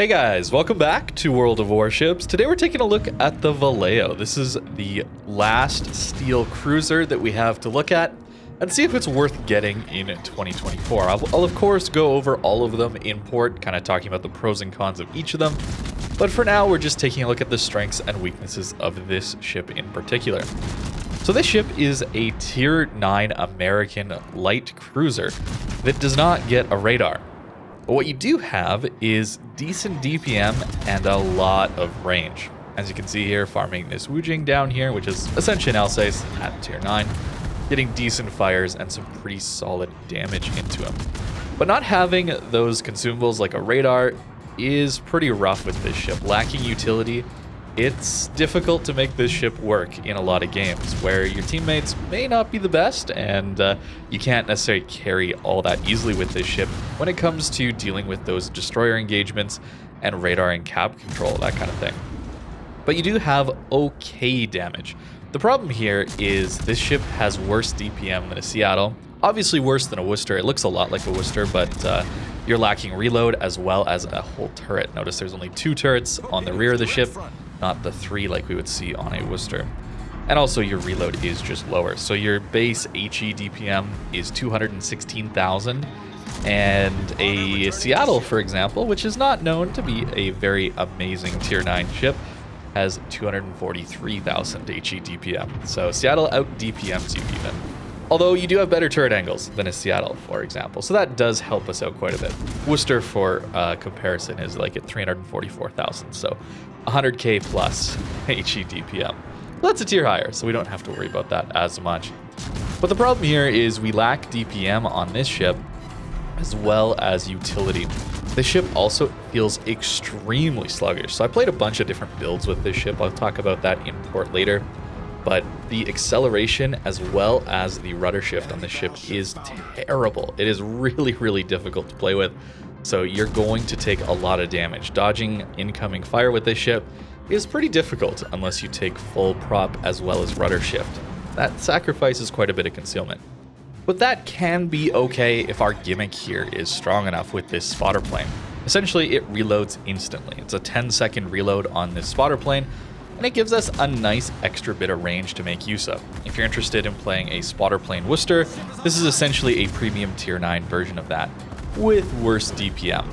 Hey guys, welcome back to World of Warships. Today we're taking a look at the Vallejo. This is the last steel cruiser that we have to look at and see if it's worth getting in 2024. I'll of course go over all of them in port, kind of talking about the pros and cons of each of them. But for now, we're just taking a look at the strengths and weaknesses of this ship in particular. So this ship is a Tier 9 American light cruiser that does not get a radar. But what you do have is decent DPM and a lot of range. As you can see here, farming this Wujing down here, which is essentially an Alsace at Tier 9, getting decent fires and some pretty solid damage into him. But not having those consumables like a radar is pretty rough with this ship. Lacking utility, it's difficult to make this ship work in a lot of games where your teammates may not be the best and you can't necessarily carry all that easily with this ship when it comes to dealing with those destroyer engagements and radar and cap control, that kind of thing. But you do have okay damage. The problem here is this ship has worse DPM than a Seattle, obviously worse than a Worcester. It looks a lot like a Worcester, but you're lacking reload as well as a whole turret. Notice there's only 2 turrets on the rear of the ship, not the 3 like we would see on a Worcester. And also your reload is just lower. So your base HE DPM is 216,000, and a Seattle, for example, which is not known to be a very amazing Tier 9 ship, has 243,000 HE DPM. So Seattle out DPMs you even. Although you do have better turret angles than a Seattle, for example. So that does help us out quite a bit. Worcester, for comparison, is like at 344,000. So 100k plus HE DPM. That's a tier higher, so we don't have to worry about that as much. But the problem here is we lack DPM on this ship as well as utility. This ship also feels extremely sluggish. So I played a bunch of different builds with this ship. I'll talk about that in port later. But the acceleration as well as the rudder shift on this ship is terrible. It is really, really difficult to play with. So you're going to take a lot of damage. Dodging incoming fire with this ship is pretty difficult unless you take full prop as well as rudder shift. That sacrifices quite a bit of concealment. But that can be okay if our gimmick here is strong enough with this spotter plane. Essentially, it reloads instantly. It's a 10-second reload on this spotter plane, and it gives us a nice extra bit of range to make use of. If you're interested in playing a spotter plane Worcester, this is essentially a premium Tier 9 version of that, with worse DPM.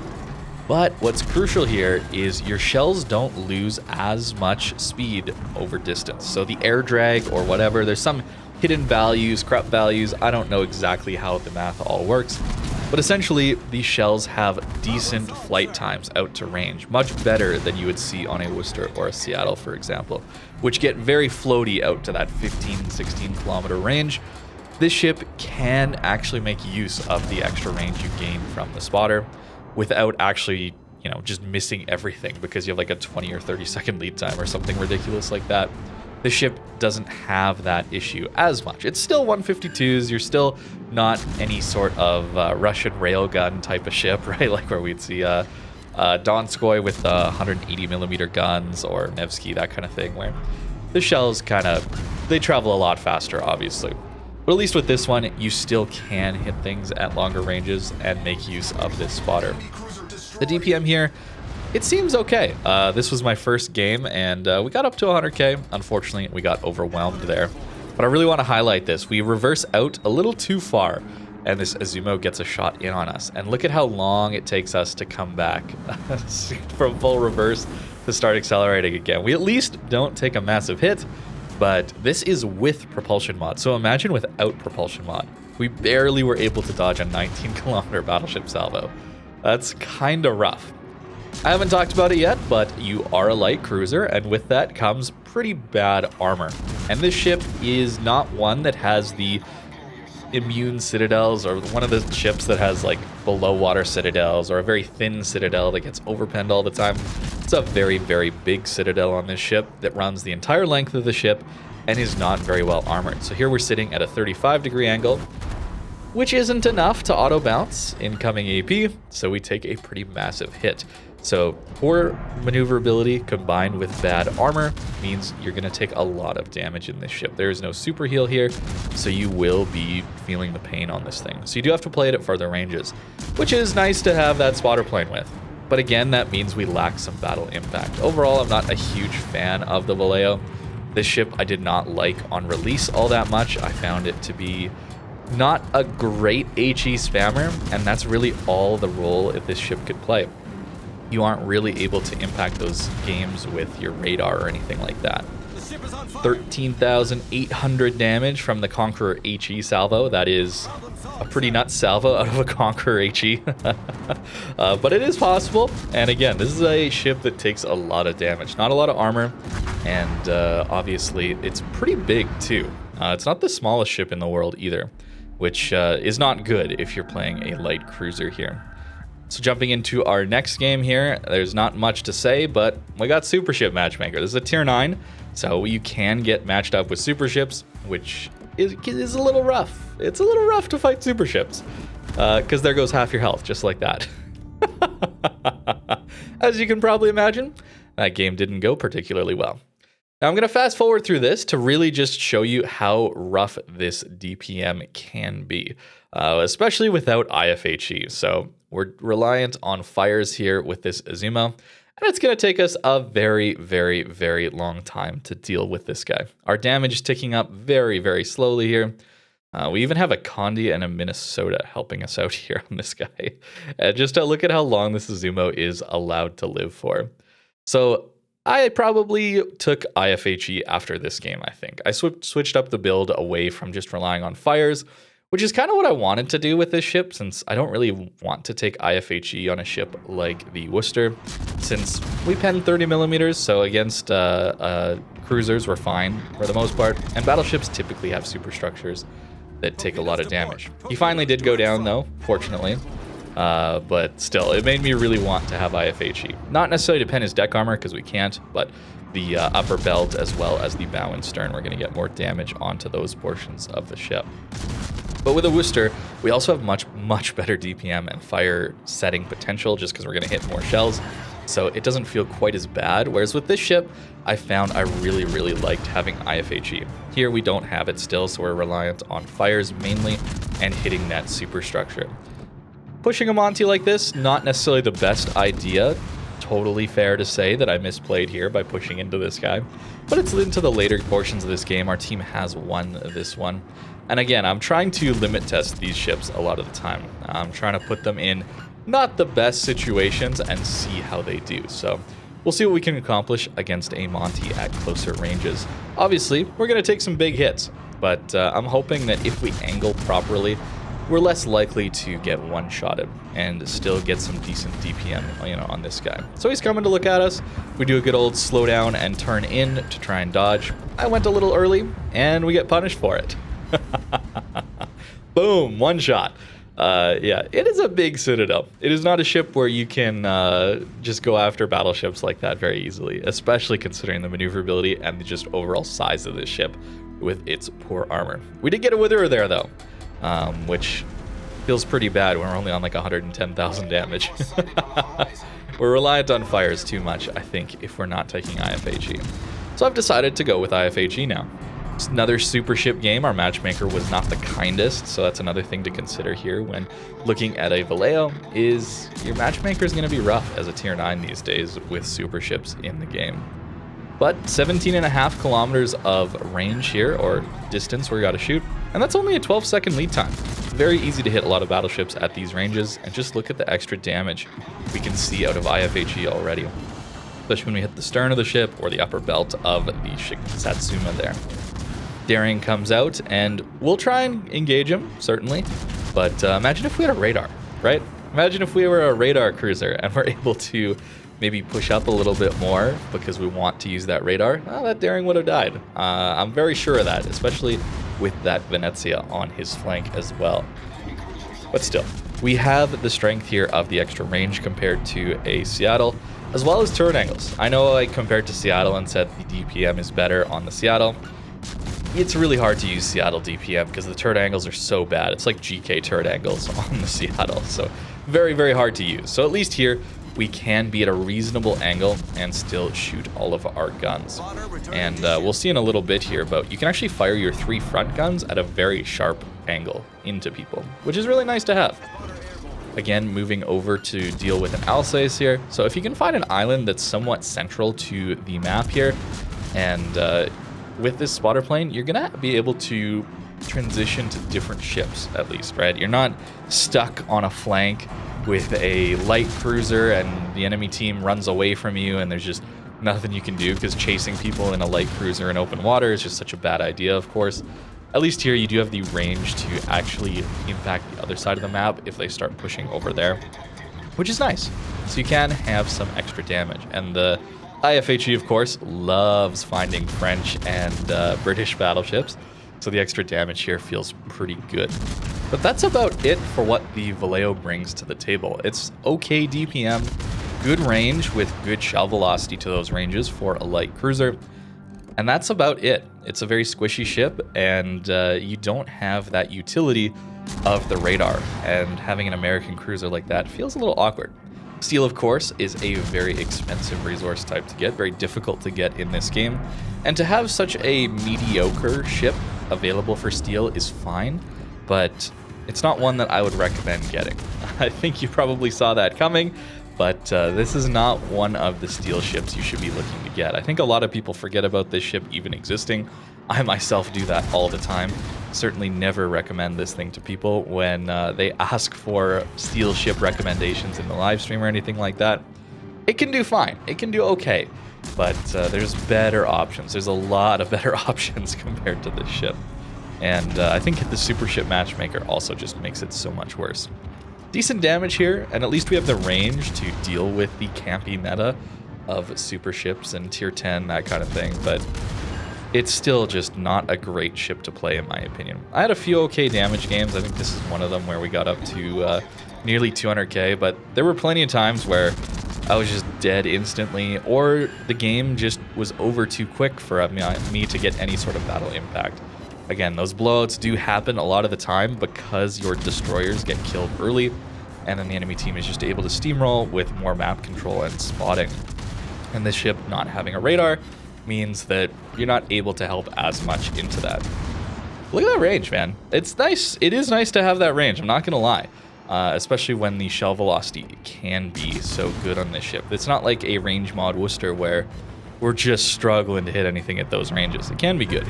But what's crucial here is your shells don't lose as much speed over distance. So the air drag or whatever, there's some hidden values, corrupt values, I don't know exactly how the math all works. But essentially, these shells have decent flight times out to range, much better than you would see on a Worcester or a Seattle, for example, which get very floaty out to that 15, 16 kilometer range. This ship can actually make use of the extra range you gain from the spotter without actually, just missing everything because you have like a 20 or 30 second lead time or something ridiculous like that. The ship doesn't have that issue as much. It's still 152s. You're still not any sort of Russian railgun type of ship, right? Like where we'd see Donskoy with 180 millimeter guns or Nevsky, that kind of thing, where the shells they travel a lot faster, obviously. But at least with this one, you still can hit things at longer ranges and make use of this spotter. The DPM here, it seems okay. This was my first game, and we got up to 100k. Unfortunately, we got overwhelmed there. But I really want to highlight this. We reverse out a little too far, and this Azumo gets a shot in on us. And look at how long it takes us to come back from full reverse to start accelerating again. We at least don't take a massive hit, but this is with propulsion mod. So imagine without propulsion mod. We barely were able to dodge a 19-kilometer battleship salvo. That's kind of rough. I haven't talked about it yet, but you are a light cruiser, and with that comes pretty bad armor. And this ship is not one that has the immune citadels, or one of the ships that has like below water citadels, or a very thin citadel that gets overpenned all the time. It's a very, very big citadel on this ship that runs the entire length of the ship and is not very well armored. So here we're sitting at a 35-degree angle, which isn't enough to auto bounce incoming AP, so we take a pretty massive hit. So poor maneuverability combined with bad armor means you're going to take a lot of damage in this ship. There is no super heal here, so you will be feeling the pain on this thing. So you do have to play it at further ranges, which is nice to have that spotter plane with. But again, that means we lack some battle impact. Overall, I'm not a huge fan of the Vallejo. This ship I did not like on release all that much. I found it to be not a great HE spammer, and that's really all the role that this ship could play. You aren't really able to impact those games with your radar or anything like that. 13,800 damage from the Conqueror HE salvo. That is a pretty nuts salvo out of a Conqueror HE. But it is possible. And again, this is a ship that takes a lot of damage. Not a lot of armor. And obviously, it's pretty big too. It's not the smallest ship in the world either, which is not good if you're playing a light cruiser here. So jumping into our next game here, there's not much to say, but we got Super Ship Matchmaker. This is a tier 9, so you can get matched up with super ships, which is a little rough. It's a little rough to fight super ships, because there goes half your health, just like that. As you can probably imagine, that game didn't go particularly well. Now I'm going to fast forward through this to really just show you how rough this DPM can be, especially without IFHE. So we're reliant on fires here with this Azuma, and it's going to take us a very, very, very long time to deal with this guy. Our damage is ticking up very, very slowly here. We even have a Condi and a Minnesota helping us out here on this guy. Just to look at how long this Azuma is allowed to live for. So I probably took IFHE after this game, I think. I switched up the build away from just relying on fires, which is kind of what I wanted to do with this ship, since I don't really want to take IFHE on a ship like the Worcester, since we pen 30 millimeters, so against cruisers we're fine for the most part, and battleships typically have superstructures that take a lot of damage. He finally did go down though, fortunately. But still, it made me really want to have IFHE. Not necessarily to pen his deck armor, because we can't, but the upper belt as well as the bow and stern, we're going to get more damage onto those portions of the ship. But with a Worcester, we also have much better DPM and fire setting potential, just because we're going to hit more shells. So it doesn't feel quite as bad. Whereas with this ship, I found I really, really liked having IFHE. Here we don't have it still, so we're reliant on fires mainly and hitting that superstructure. Pushing a Monty like this, not necessarily the best idea. Totally fair to say that I misplayed here by pushing into this guy. But it's into the later portions of this game. Our team has won this one. And again, I'm trying to limit test these ships a lot of the time. I'm trying to put them in not the best situations and see how they do. So we'll see what we can accomplish against a Monty at closer ranges. Obviously, we're going to take some big hits. But I'm hoping that if we angle properly, we're less likely to get one-shotted and still get some decent DPM, on this guy. So he's coming to look at us. We do a good old slow down and turn in to try and dodge. I went a little early, and we get punished for it. Boom, one shot. Yeah, it is a big citadel. It is not a ship where you can just go after battleships like that very easily, especially considering the maneuverability and the just overall size of this ship with its poor armor. We did get a witherer there, though. Which feels pretty bad when we're only on like 110,000 damage. We're reliant on fires too much, I think, if we're not taking IFHE. So I've decided to go with IFHE now. It's another super ship game. Our matchmaker was not the kindest, so that's another thing to consider here when looking at a Vallejo, is your matchmaker is going to be rough as a tier 9 these days with super ships in the game. But 17.5 kilometers of range here, or distance where you got to shoot, and that's only a 12-second lead time. Very easy to hit a lot of battleships at these ranges, and just look at the extra damage we can see out of IFHE already. Especially when we hit the stern of the ship or the upper belt of the Satsuma there. Daring comes out, and we'll try and engage him, certainly, but imagine if we had a radar, right? Imagine if we were a radar cruiser and we're able to maybe push up a little bit more because we want to use that radar. Well, that Daring would have died. I'm very sure of that, especially with that Venezia on his flank as well. But still, we have the strength here of the extra range compared to a Seattle, as well as turret angles. I know I compared to Seattle and said the DPM is better on the Seattle. It's really hard to use Seattle DPM because the turret angles are so bad. It's like GK turret angles on the Seattle, so very, very hard to use. So at least here, we can be at a reasonable angle and still shoot all of our guns. And we'll see in a little bit here, but you can actually fire your 3 front guns at a very sharp angle into people, which is really nice to have. Again, moving over to deal with an Alsace here. So if you can find an island that's somewhat central to the map here, and with this spotter plane, you're gonna be able to transition to different ships at least, right? You're not stuck on a flank with a light cruiser and the enemy team runs away from you and there's just nothing you can do, because chasing people in a light cruiser in open water is just such a bad idea, of course. At least here you do have the range to actually impact the other side of the map if they start pushing over there, which is nice. So you can have some extra damage. And the IFHE, of course, loves finding French and British battleships, so the extra damage here feels pretty good. But that's about it for what the Vallejo brings to the table. It's okay DPM, good range with good shell velocity to those ranges for a light cruiser, and that's about it. It's a very squishy ship, and you don't have that utility of the radar, and having an American cruiser like that feels a little awkward. Steel, of course, is a very expensive resource type to get, very difficult to get in this game, and to have such a mediocre ship available for steel is fine, but it's not one that I would recommend getting. I think you probably saw that coming, but this is not one of the steel ships you should be looking to get. I think a lot of people forget about this ship even existing. I myself do that all the time. Certainly never recommend this thing to people when they ask for steel ship recommendations in the live stream or anything like that. It can do fine. It can do okay. But there's better options. There's a lot of better options compared to this ship. And I think the super ship Matchmaker also just makes it so much worse. Decent damage here, and at least we have the range to deal with the campy meta of super ships and tier 10, that kind of thing. But it's still just not a great ship to play, in my opinion. I had a few okay damage games. I think this is one of them where we got up to nearly 200k, but there were plenty of times where I was just dead instantly, or the game just was over too quick for me to get any sort of battle impact. Again, those blowouts do happen a lot of the time because your destroyers get killed early, and then the enemy team is just able to steamroll with more map control and spotting. And this ship not having a radar means that you're not able to help as much into that. Look at that range, man. It's nice. It is nice to have that range, I'm not gonna lie. Especially when the shell velocity can be so good on this ship. It's not like a range mod Worcester where we're just struggling to hit anything at those ranges. It can be good.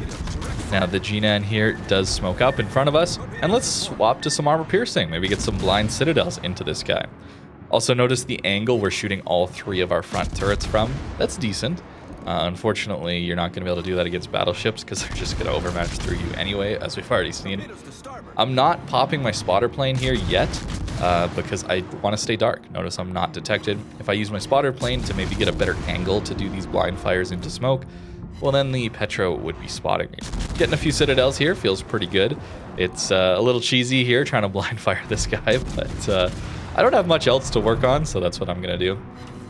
Now the G-Nan here does smoke up in front of us, and let's swap to some armor piercing. Maybe get some blind citadels into this guy. Also notice the angle we're shooting all three of our front turrets from. That's decent. Unfortunately, you're not going to be able to do that against battleships because they're just going to overmatch through you anyway, as we've already seen. I'm not popping my spotter plane here yet because I want to stay dark. Notice I'm not detected. If I use my spotter plane to maybe get a better angle to do these blind fires into smoke, well then the Petro would be spotting me. Getting a few citadels here feels pretty good. It's a little cheesy here trying to blind fire this guy, but I don't have much else to work on, so that's what I'm going to do.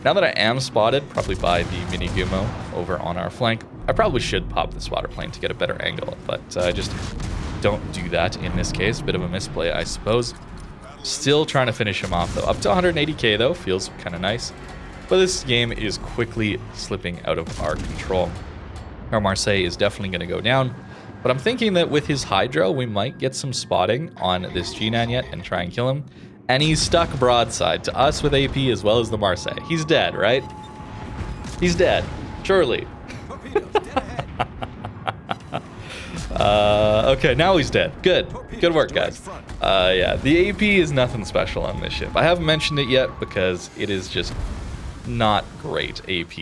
Now that I am spotted, probably by the mini Gumo over on our flank, I probably should pop the spotter plane to get a better angle, but I just don't do that in this case. Bit of a misplay, I suppose. Still trying to finish him off, though. Up to 180k, though. Feels kind of nice. But this game is quickly slipping out of our control. Our Marseille is definitely going to go down, but I'm thinking that with his Hydro, we might get some spotting on this G-Nan yet and try and kill him. And he's stuck broadside to us with AP as well as the Marseille. He's dead, right? He's dead. Surely. Okay, now he's dead. Good. Good work, guys. Yeah, the AP is nothing special on this ship. I haven't mentioned it yet because it is just not great AP.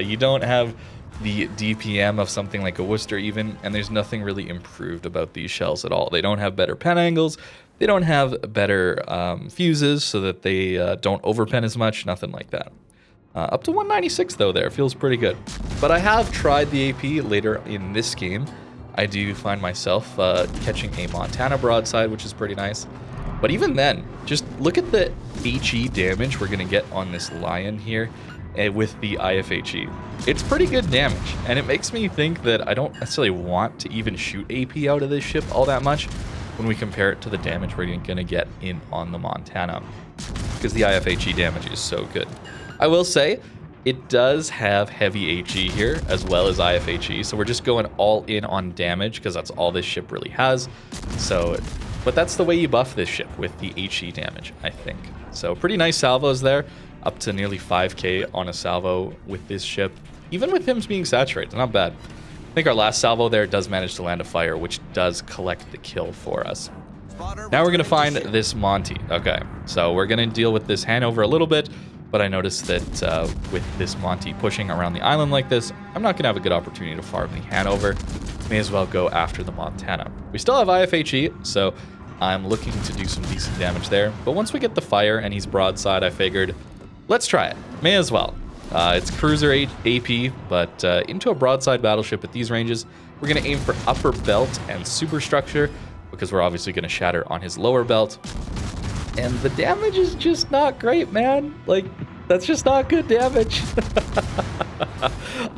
You don't have the DPM of something like a Worcester even, and there's nothing really improved about these shells at all. They don't have better pen angles. They don't have better fuses so that they don't overpen as much, nothing like that. Up to 196 though there, feels pretty good. But I have tried the AP later in this game. I do find myself catching a Montana broadside, which is pretty nice. But even then, just look at the HE damage we're gonna get on this Lion here with the IFHE. It's pretty good damage, and it makes me think that I don't necessarily want to even shoot AP out of this ship all that much when we compare it to the damage we're gonna get in on the Montana, because the IFHE damage is so good. I will say, it does have heavy HE here as well as IFHE, so we're just going all in on damage because that's all this ship really has. So But that's the way you buff this ship, with the HE damage, I think. So pretty nice salvos there, up to nearly 5k on a salvo with this ship. Even with him being saturated, not bad. I think our last salvo there does manage to land a fire, which does collect the kill for us. Now we're going to find this Monty. Okay, so we're going to deal with this Hanover a little bit, but I noticed that with this Monty pushing around the island like this, I'm not going to have a good opportunity to farm the Hanover. May as well go after the Montana. We still have IFHE, so I'm looking to do some decent damage there. But once we get the fire and he's broadside, I figured, let's try it. May as well. It's cruiser AP, but into a broadside battleship at these ranges, we're going to aim for upper belt and superstructure, because we're obviously going to shatter on his lower belt. And the damage is just not great, man. Like, that's just not good damage.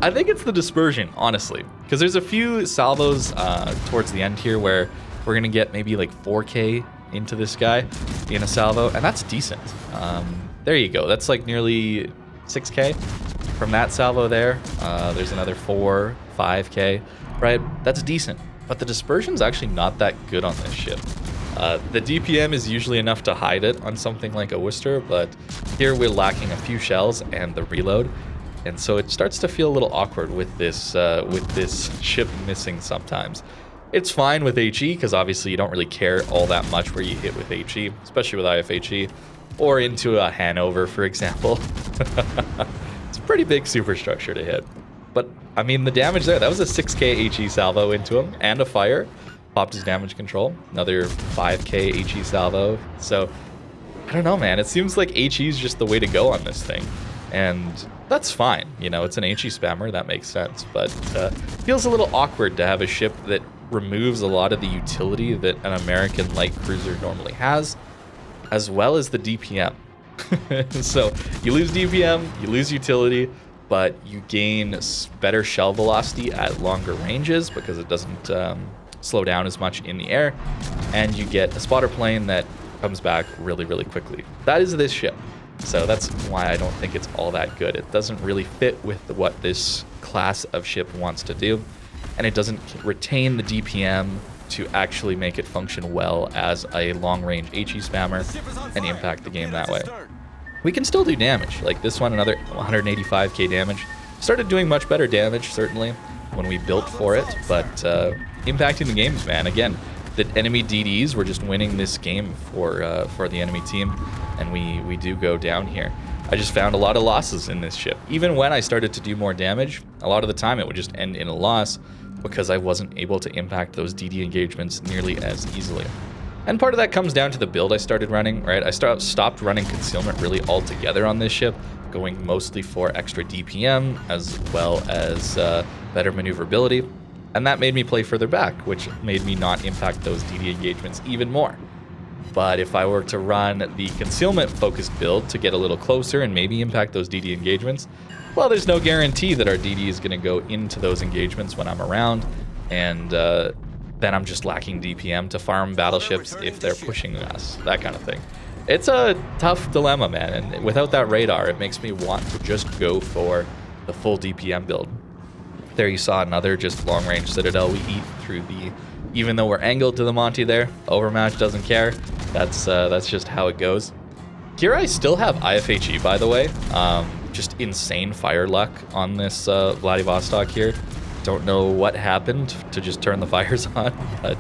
I think it's the dispersion, honestly, because there's a few salvos towards the end here where we're going to get maybe like 4k into this guy in a salvo, and that's decent. There you go. That's like nearly 6k from that salvo there. There's another 4, 5k, right? That's decent. But the dispersion's actually not that good on this ship. The DPM is usually enough to hide it on something like a Worcester, but here we're lacking a few shells and the reload. And so it starts to feel a little awkward with this ship missing sometimes. It's fine with HE, because obviously you don't really care all that much where you hit with HE, especially with IFHE, or into a Hanover, for example. It's a pretty big superstructure to hit. But, I mean, the damage there, that was a 6k HE salvo into him, and a fire. Popped his damage control. Another 5k HE salvo. So, I don't know, man. It seems like HE is just the way to go on this thing. And that's fine. You know, it's an HE spammer. That makes sense. But feels a little awkward to have a ship that removes a lot of the utility that an American light cruiser normally has, as well as the DPM. So, you lose DPM, you lose utility, but you gain better shell velocity at longer ranges because it doesn't slow down as much in the air, and you get a spotter plane that comes back really, really quickly. That is this ship. So that's why I don't think it's all that good. It doesn't really fit with what this class of ship wants to do, and it doesn't retain the DPM to actually make it function well as a long-range HE spammer and impact the game that way. We can still do damage. Like this one, another 185k damage. Started doing much better damage, certainly, when we built for it, but impacting the games, man. Again, the enemy DDs were just winning this game for the enemy team, and we do go down here. I just found a lot of losses in this ship. Even when I started to do more damage, a lot of the time it would just end in a loss because I wasn't able to impact those DD engagements nearly as easily. And part of that comes down to the build I started running, right? I stopped running concealment really altogether on this ship, going mostly for extra DPM as well as better maneuverability. And that made me play further back, which made me not impact those DD engagements even more. But if I were to run the concealment-focused build to get a little closer and maybe impact those DD engagements, well, there's no guarantee that our DD is going to go into those engagements when I'm around, and then I'm just lacking DPM to farm battleships if they're pushing us, that kind of thing. It's a tough dilemma, man, and without that radar, it makes me want to just go for the full DPM build. There you saw another just long-range Citadel we eat through the... Even though we're angled to the Monty there, Overmatch doesn't care. That's just how it goes. Here I still have IFHE, by the way. Just insane fire luck on this Vladivostok here. Don't know what happened to just turn the fires on, but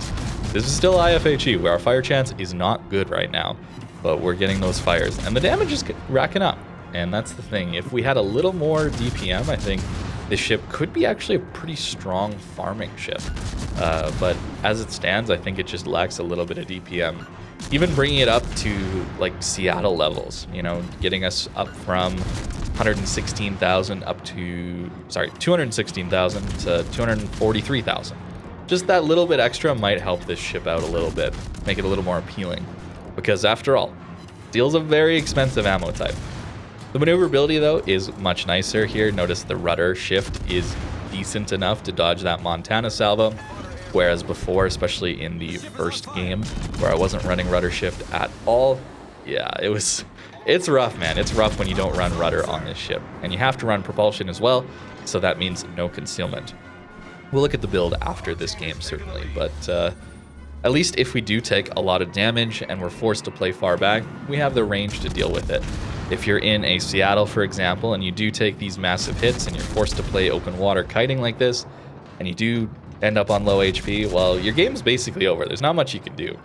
this is still IFHE, where our fire chance is not good right now. But we're getting those fires, and the damage is racking up. And that's the thing. If we had a little more DPM, I think this ship could be actually a pretty strong farming ship. But as it stands, I think it just lacks a little bit of DPM. Even bringing it up to like Seattle levels, you know, getting us up from 116,000 up to, 216,000 to 243,000. Just that little bit extra might help this ship out a little bit, make it a little more appealing. Because after all, steel's a very expensive ammo type. The maneuverability, though, is much nicer here. Notice the rudder shift is decent enough to dodge that Montana salvo, whereas before, especially in the first game, where I wasn't running rudder shift at all, yeah, it's rough, man. It's rough when you don't run rudder on this ship. And you have to run propulsion as well, so that means no concealment. We'll look at the build after this game, certainly, but At least if we do take a lot of damage and we're forced to play far back, we have the range to deal with it. If you're in a Seattle, for example, and you do take these massive hits and you're forced to play open water kiting like this, and you do end up on low HP, well, your game's basically over. There's not much you can do.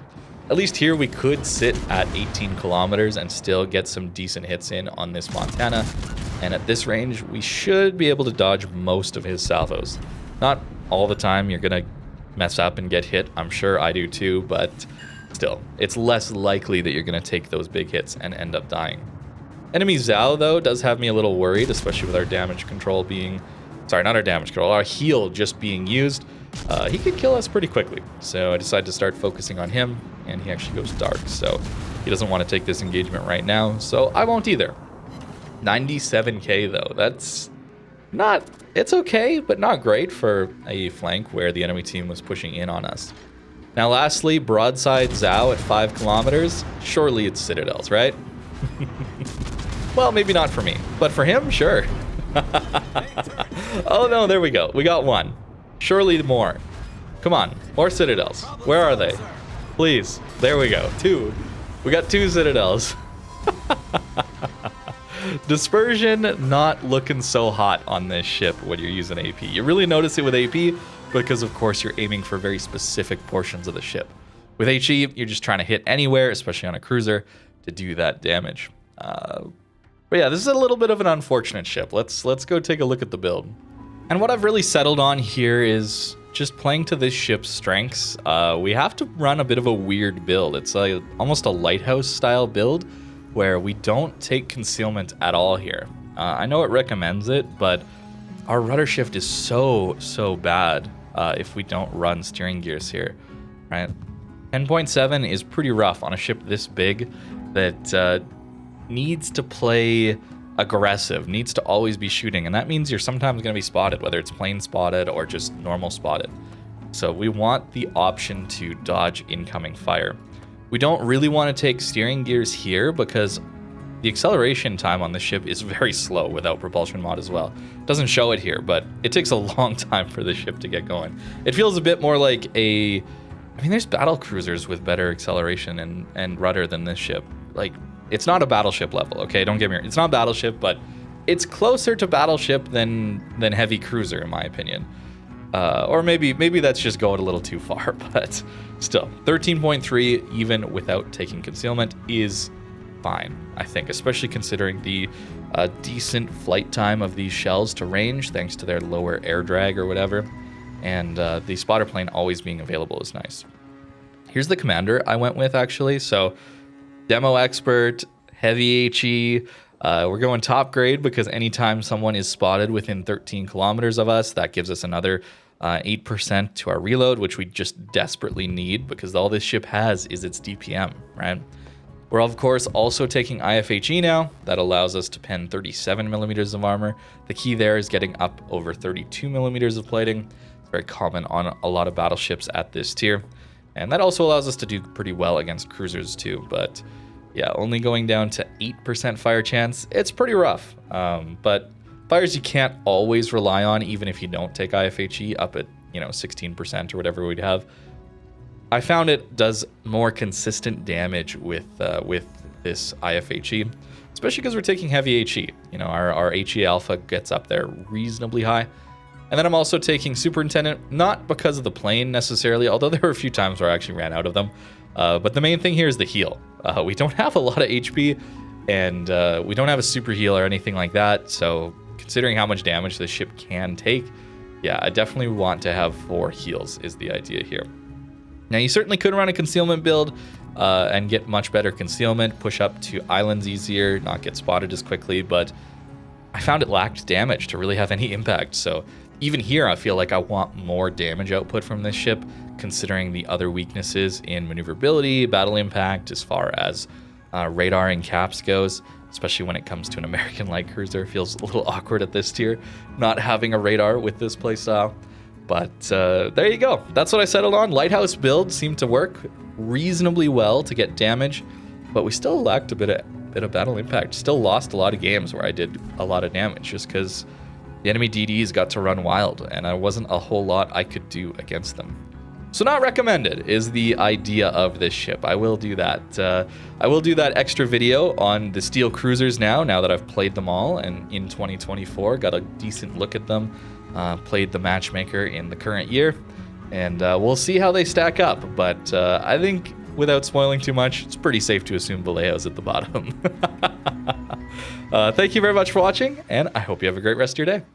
At least here we could sit at 18 kilometers and still get some decent hits in on this Montana. And at this range, we should be able to dodge most of his salvos. Not all the time you're going to mess up and get hit. I'm sure I do too, but still, it's less likely that you're going to take those big hits and end up dying. Enemy Zhao, though, does have me a little worried, especially with our damage control being... Sorry, not our damage control, our heal just being used. He could kill us pretty quickly, so I decided to start focusing on him, and he actually goes dark, so he doesn't want to take this engagement right now, so I won't either. 97k, though, that's not... It's okay, but not great for a flank where the enemy team was pushing in on us. Now, lastly, broadside Zhao at 5 kilometers. Surely it's Citadels, right? Well, maybe not for me, but for him, sure. Oh no, there we go. We got one. Surely more. Come on, more Citadels. Where are they? Please. There we go. 2. We got 2 Citadels. Dispersion not looking so hot on this ship when you're using AP. You really notice it with AP because, of course, you're aiming for very specific portions of the ship. With HE, you're just trying to hit anywhere, especially on a cruiser, to do that damage. But yeah, this is a little bit of an unfortunate ship. Let's go take a look at the build. And what I've really settled on here is just playing to this ship's strengths. We have to run a bit of a weird build. It's almost a lighthouse style build where we don't take concealment at all here. I know it recommends it, but our rudder shift is so bad if we don't run steering gears here, right? 10.7 is pretty rough on a ship this big that needs to play aggressive, needs to always be shooting, and that means you're sometimes going to be spotted, whether it's plane spotted or just normal spotted. So we want the option to dodge incoming fire. We don't really want to take steering gears here because the acceleration time on the ship is very slow without propulsion mod as well. Doesn't show it here, but it takes a long time for the ship to get going. It feels a bit more like a... I mean, there's battle cruisers with better acceleration and rudder than this ship. Like, it's not a battleship level, okay? Don't get me wrong. It's not battleship, but it's closer to battleship than heavy cruiser, in my opinion. Or maybe that's just going a little too far, but still, 13.3, even without taking concealment, is fine, I think, especially considering the decent flight time of these shells to range, thanks to their lower air drag or whatever. And the spotter plane always being available is nice. Here's the commander I went with, actually. So, Demo Expert, Heavy HE. We're going top grade because anytime someone is spotted within 13 kilometers of us, that gives us another 8% to our reload, which we just desperately need because all this ship has is its DPM, right? We're, of course, also taking IFHE now. That allows us to pen 37 millimeters of armor. The key there is getting up over 32 millimeters of plating. It's very common on a lot of battleships at this tier. And that also allows us to do pretty well against cruisers too. But yeah, only going down to 8% fire chance, it's pretty rough. But fires you can't always rely on, even if you don't take IFHE up at 16% or whatever we'd have. I found it does more consistent damage with this IFHE, especially because we're taking heavy HE. Our HE alpha gets up there reasonably high. And then I'm also taking Superintendent, not because of the plane necessarily, although there were a few times where I actually ran out of them. But the main thing here is the heal. We don't have a lot of HP, and we don't have a super heal or anything like that. So considering how much damage this ship can take, yeah, I definitely want to have 4 heals is the idea here. Now, you certainly could run a concealment build and get much better concealment, push up to islands easier, not get spotted as quickly, but I found it lacked damage to really have any impact. So even here, I feel like I want more damage output from this ship, considering the other weaknesses in maneuverability, battle impact, as far as radar and caps goes, especially when it comes to an American light cruiser. It feels a little awkward at this tier, not having a radar with this playstyle. But there you go. That's what I settled on. Lighthouse build seemed to work reasonably well to get damage, but we still lacked a bit of battle impact. Still lost a lot of games where I did a lot of damage just because the enemy DDs got to run wild, and there wasn't a whole lot I could do against them. So not recommended is the idea of this ship. I will do that. I will do that extra video on the steel cruisers now that I've played them all, and in 2024 got a decent look at them. Played the Matchmaker in the current year, and we'll see how they stack up. But I think without spoiling too much, it's pretty safe to assume Vallejo's at the bottom. Thank you very much for watching, and I hope you have a great rest of your day.